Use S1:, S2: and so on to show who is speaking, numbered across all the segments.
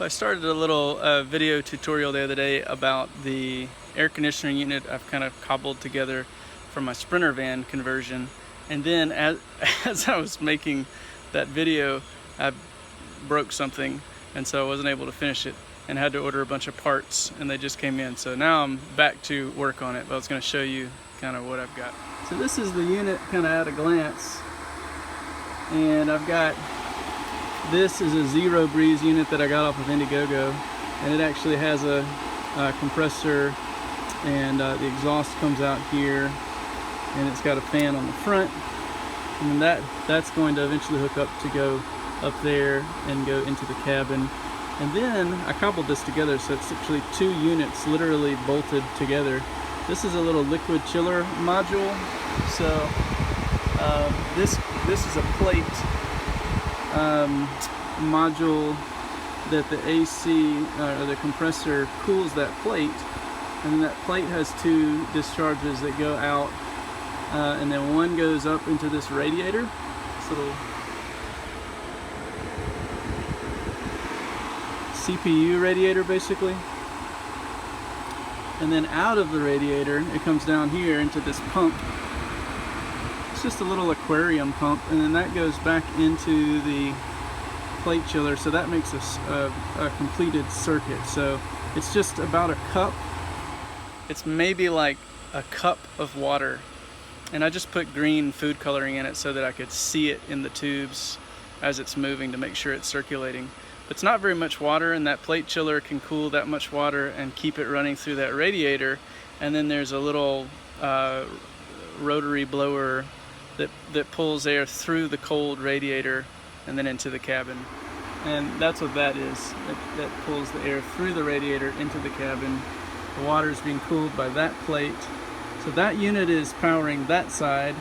S1: I started a little video tutorial the other day about the air conditioning unit I've kind of cobbled together for my Sprinter van conversion. And then as I was making that video, I broke something, and so I wasn't able to finish it and had to order a bunch of parts, and they just came in. So now I'm back to work on it, but I was going to show you kind of what I've got. So this is the unit kind of at a glance, and I've got, this is a ZeroBreeze unit that I got off of Indiegogo, and it actually has a compressor, and the exhaust comes out here, and it's got a fan on the front, and then that's going to eventually hook up to go up there and go into the cabin. And then I cobbled this together, so it's actually two units literally bolted together. This is a little liquid chiller module. So this is a plate module that the AC or the compressor cools that plate, and then that plate has two discharges that go out, and then one goes up into this radiator, this little CPU radiator basically, and then out of the radiator it comes down here into this pump. It's just a little aquarium pump, and then that goes back into the plate chiller, so that makes a completed circuit. So it's just about a cup. It's maybe like a cup of water, and I just put green food coloring in it so that I could see it in the tubes as it's moving to make sure it's circulating. But it's not very much water, and that plate chiller can cool that much water and keep it running through that radiator. And then there's a little rotary blower that pulls air through the cold radiator and then into the cabin. And that's what that is. That pulls the air through the radiator into the cabin. The water is being cooled by that plate. So that unit is powering that side,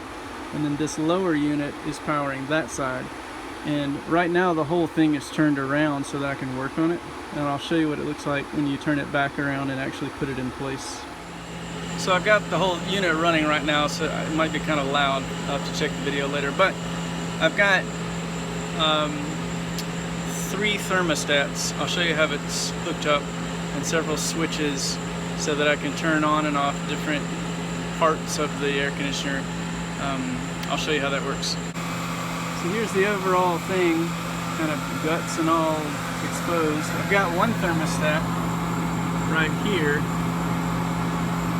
S1: and then this lower unit is powering that side. And right now the whole thing is turned around so that I can work on it. And I'll show you what it looks like when you turn it back around and actually put it in place. So I've got the whole unit running right now, so it might be kind of loud. I'll have to check the video later. But I've got 3 thermostats. I'll show you how it's hooked up, and several switches so that I can turn on and off different parts of the air conditioner. I'll show you how that works. So here's the overall thing, kind of guts and all exposed. I've got one thermostat right here,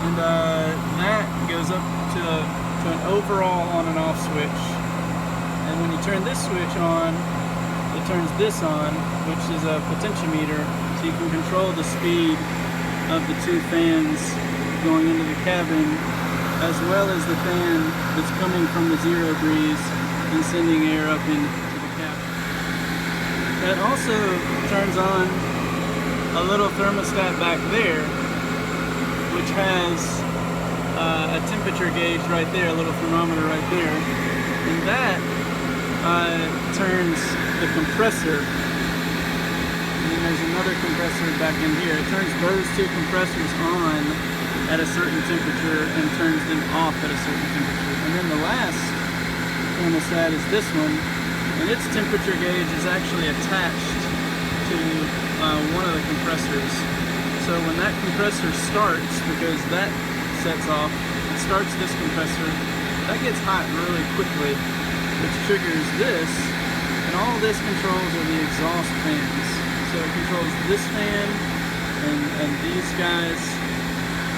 S1: and that goes up to an overall on and off switch. And when you turn this switch on, it turns this on, which is a potentiometer, so you can control the speed of the 2 fans going into the cabin, as well as the fan that's coming from the ZeroBreeze and sending air up into the cabin. That also turns on a little thermostat back there, which has a temperature gauge right there, a little thermometer right there, and that turns the compressor. And then there's another compressor back in here. It turns those 2 compressors on at a certain temperature and turns them off at a certain temperature. And then the last thermostat is this one, and its temperature gauge is actually attached to one of the compressors. So when that compressor starts, because that sets off, it starts this compressor, that gets hot really quickly, which triggers this, and all this controls are the exhaust fans. So it controls this fan and these guys,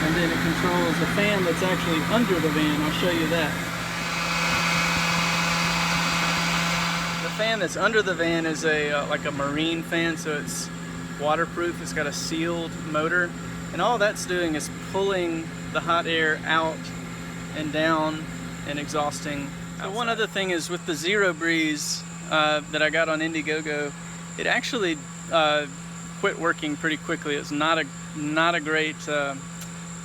S1: and then it controls the fan that's actually under the van. I'll show you that. The fan that's under the van is like a marine fan, so it's waterproof. It's got a sealed motor, and all that's doing is pulling the hot air out and down and exhausting. So one other thing is with the ZeroBreeze that I got on Indiegogo, it actually quit working pretty quickly. It's not a great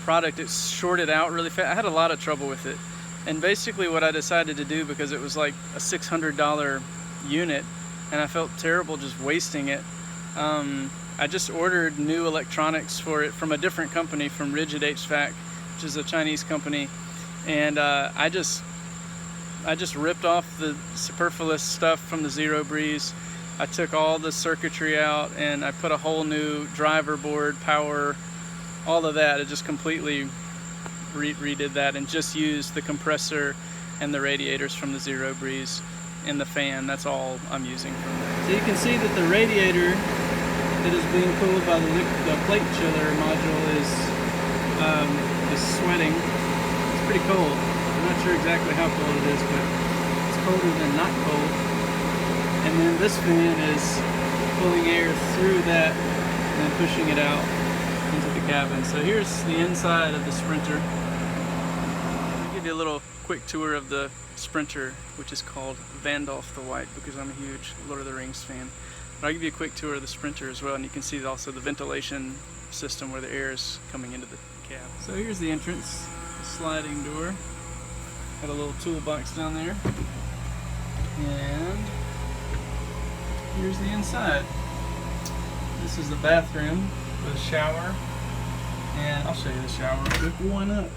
S1: product. It's shorted out really fast. I had a lot of trouble with it, and basically what I decided to do, because it was like a $600 unit and I felt terrible just wasting it, I just ordered new electronics for it from a different company, from Rigid HVAC, which is a Chinese company, and I just ripped off the superfluous stuff from the ZeroBreeze I took all the circuitry out and I put a whole new driver board, power, all of that. I just completely redid that and just used the compressor and the radiators from the ZeroBreeze and the fan. That's all I'm using from there. So you can see that the radiator that is being cooled by the plate chiller module is sweating. It's pretty cold. I'm not sure exactly how cold it is, but it's colder than not cold. And then this fan is pulling air through that and then pushing it out into the cabin. So here's the inside of the Sprinter. I'll give you a little quick tour of the Sprinter, which is called Vandalf the White because I'm a huge Lord of the Rings fan. But I'll give you a quick tour of the Sprinter as well, and you can see also the ventilation system where the air is coming into the cab. So here's the entrance, the sliding door. Got a little toolbox down there. And here's the inside. This is the bathroom with a shower. And I'll show you the shower. Why not?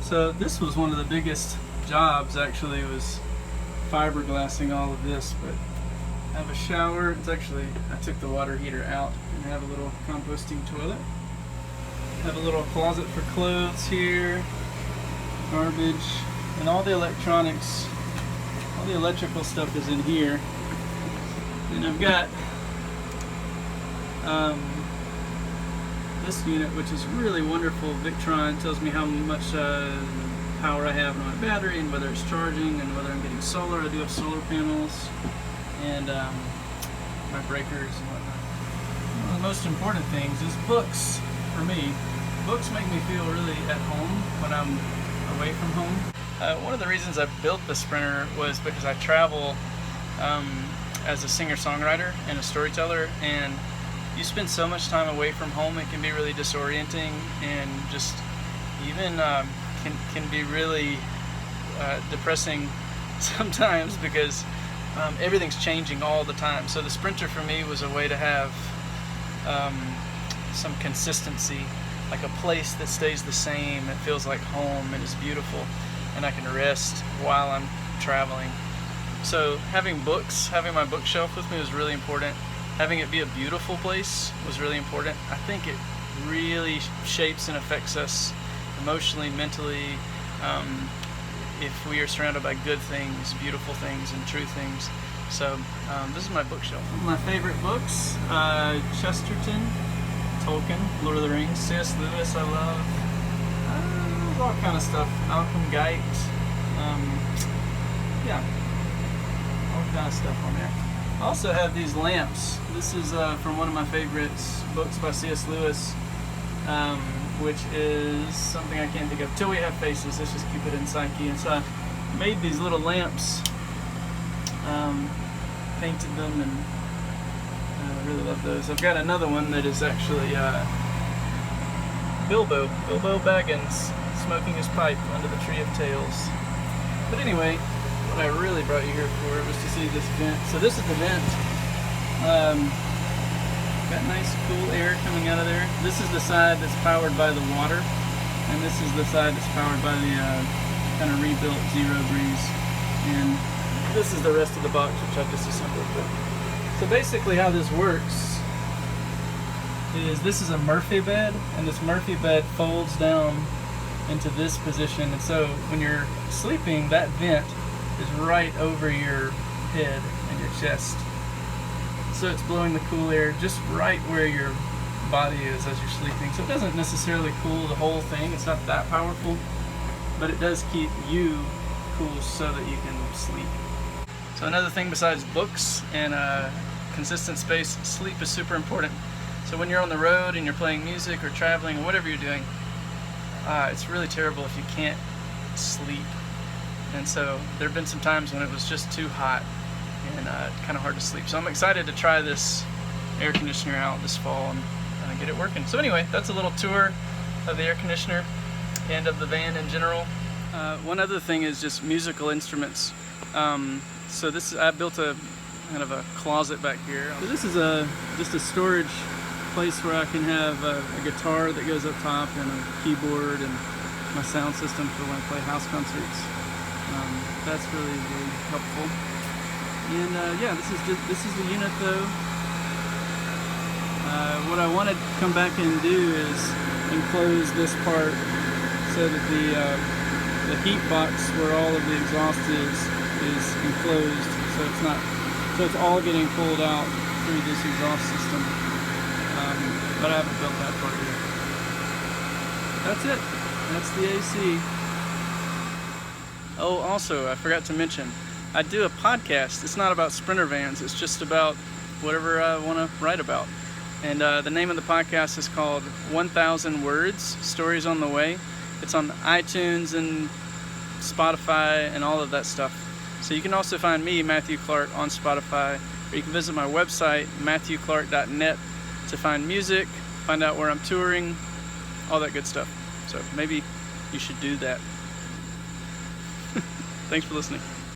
S1: So this was one of the biggest jobs actually, was fiberglassing all of this, but I have a shower. It's actually, I took the water heater out and have a little composting toilet. Have a little closet for clothes here, garbage, and all the electronics, all the electrical stuff is in here. And I've got this unit, which is really wonderful. Victron tells me how much power I have on my battery and whether it's charging and whether I'm getting solar. I do have solar panels and my breakers and whatnot. One of the most important things is books for me. Books make me feel really at home when I'm away from home. One of the reasons I built the Sprinter was because I travel as a singer-songwriter and a storyteller, and you spend so much time away from home, it can be really disorienting and just even can be really depressing sometimes because everything's changing all the time. So the Sprinter for me was a way to have some consistency, like a place that stays the same, it feels like home and is beautiful, and I can rest while I'm traveling. So having books, having my bookshelf with me was really important. Having it be a beautiful place was really important. I think it really shapes and affects us emotionally, mentally, if we are surrounded by good things, beautiful things, and true things. So this is my bookshelf. My favorite books, Chesterton, Tolkien, Lord of the Rings, C.S. Lewis I love, all kind of stuff, Malcolm Geit, yeah, all kind of stuff on there. I also have these lamps. This is from one of my favorite books by C.S. Lewis, which is something I can't think of. Till We Have Faces, let's just keep it in Psyche. And so I made these little lamps, painted them, and I really love those. I've got another one that is actually Bilbo Baggins smoking his pipe under the Tree of Tales. But anyway, what I really brought you here for was to see this vent. So this is the vent. Got nice cool air coming out of there. This is the side that's powered by the water, and this is the side that's powered by the kind of rebuilt ZeroBreeze. And this is the rest of the box, which I've disassembled. So basically how this works is this is a Murphy bed, and this Murphy bed folds down into this position. And so when you're sleeping, that vent is right over your head and your chest. So it's blowing the cool air just right where your body is as you're sleeping. So it doesn't necessarily cool the whole thing, it's not that powerful, but it does keep you cool so that you can sleep. So another thing besides books and consistent space, sleep is super important. So when you're on the road and you're playing music or traveling or whatever you're doing, it's really terrible if you can't sleep. And so there have been some times when it was just too hot and kind of hard to sleep. So I'm excited to try this air conditioner out this fall and get it working. So anyway, that's a little tour of the air conditioner and of the van in general. One other thing is just musical instruments. So this is, I built a kind of a closet back here. So this is just a storage place where I can have a guitar that goes up top and a keyboard and my sound system for when I play house concerts. That's really, really helpful. And yeah, this is the unit though. What I want to come back and do is enclose this part so that the heat box where all of the exhaust is enclosed, so it's all getting pulled out through this exhaust system. But I haven't built that part yet. That's it. That's the AC. Oh, also, I forgot to mention, I do a podcast. It's not about Sprinter vans. It's just about whatever I want to write about. And the name of the podcast is called 1000 Words, Stories on the Way. It's on iTunes and Spotify and all of that stuff. So you can also find me, Matthew Clark, on Spotify, or you can visit my website, matthewclark.net, to find music, find out where I'm touring, all that good stuff. So maybe you should do that. Thanks for listening.